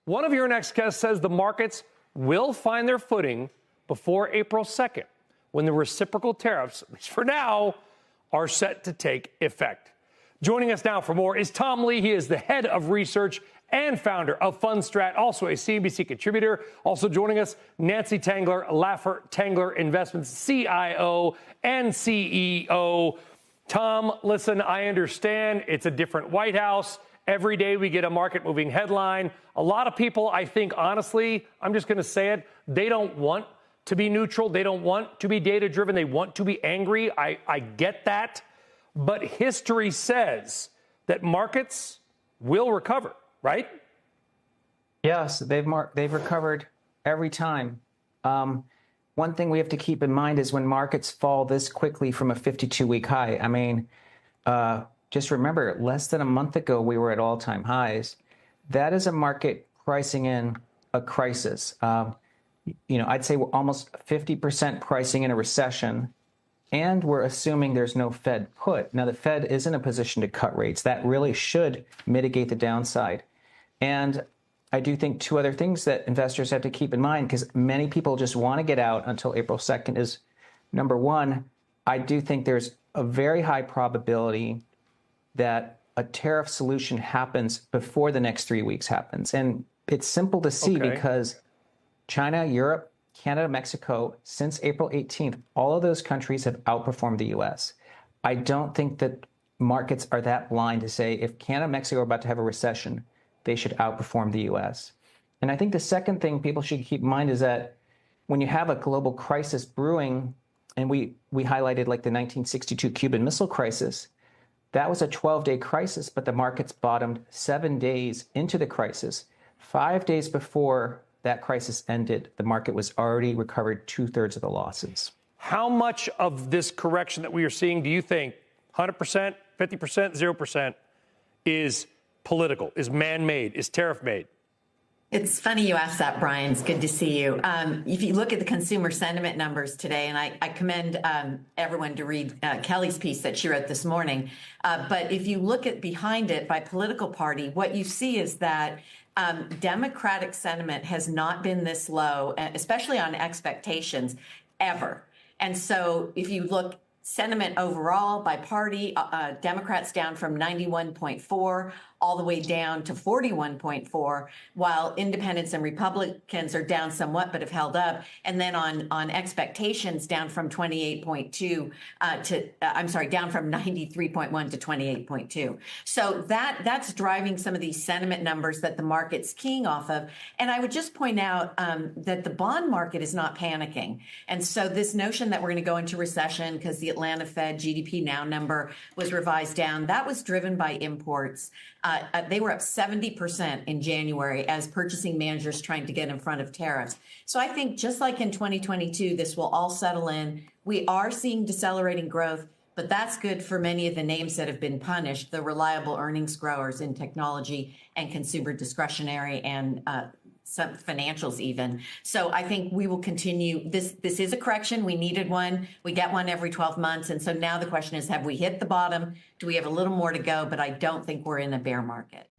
One of your next guests says the markets will find their footing before April 2nd, when the reciprocal tariffs, at least for now, are set to take effect. Joining us now for more is Tom Lee. He is the head of research and founder of Fundstrat, also a Cnbc contributor. Also joining us, Nancy Tangler, Laffer Tangler Investments CIO and CEO. Tom, listen, I understand it's a different White House. Every day we get a market-moving headline. A lot of people, I think, honestly, I'm just going to say it, they don't want to be neutral. They don't want to be data-driven. They want to be angry. I get that. But history says that markets will recover, right? Yes, they've recovered every time. One thing we have to keep in mind is when markets fall this quickly from a 52-week high, I mean, just remember, less than a month ago, we were at all-time highs. That is a market pricing in a crisis. I'd say we're almost 50% pricing in a recession, and we're assuming there's no Fed put. Now, the Fed is in a position to cut rates. That really should mitigate the downside. And I do think two other things that investors have to keep in mind, because many people just want to get out until April 2nd, is number one, I do think there's a very high probability that a tariff solution happens before the next 3 weeks happens. And it's simple to see because China, Europe, Canada, Mexico, since April 18th, all of those countries have outperformed the U.S. I don't think that markets are that blind to say if Canada and Mexico are about to have a recession, they should outperform the U.S. And I think the second thing people should keep in mind is that when you have a global crisis brewing, and we highlighted like the 1962 Cuban Missile Crisis, that was a 12-day crisis, but the markets bottomed 7 days into the crisis. 5 days before that crisis ended, the market was already recovered 2/3 of the losses. How much of this correction that we are seeing do you think 100%, 50%, 0% is political, is man-made, is tariff-made? It's funny you asked that, Brian. It's good to see you. If you look at the consumer sentiment numbers today, and I commend everyone to read Kelly's piece that she wrote this morning, but if you look at behind it by political party, what you see is that Democratic sentiment has not been this low, especially on expectations, ever. And so if you look sentiment overall by party, Democrats down from 91.4 all the way down to 41.4, while independents and Republicans are down somewhat but have held up. And then on expectations down from 28.2 down from 93.1 to 28.2. So that's driving some of these sentiment numbers that the market's keying off of. And I would just point out that the bond market is not panicking. And so this notion that we're going to go into recession because the Atlanta Fed GDP Now number was revised down, that was driven by imports. They were up 70% in January as purchasing managers trying to get in front of tariffs. So I think just like in 2022, this will all settle in. We are seeing decelerating growth, but that's good for many of the names that have been punished, the reliable earnings growers in technology and consumer discretionary and some financials even. So I think we will continue. This is a correction. We needed one. We get one every 12 months. And so now the question is, have we hit the bottom? Do we have a little more to go? But I don't think we're in a bear market.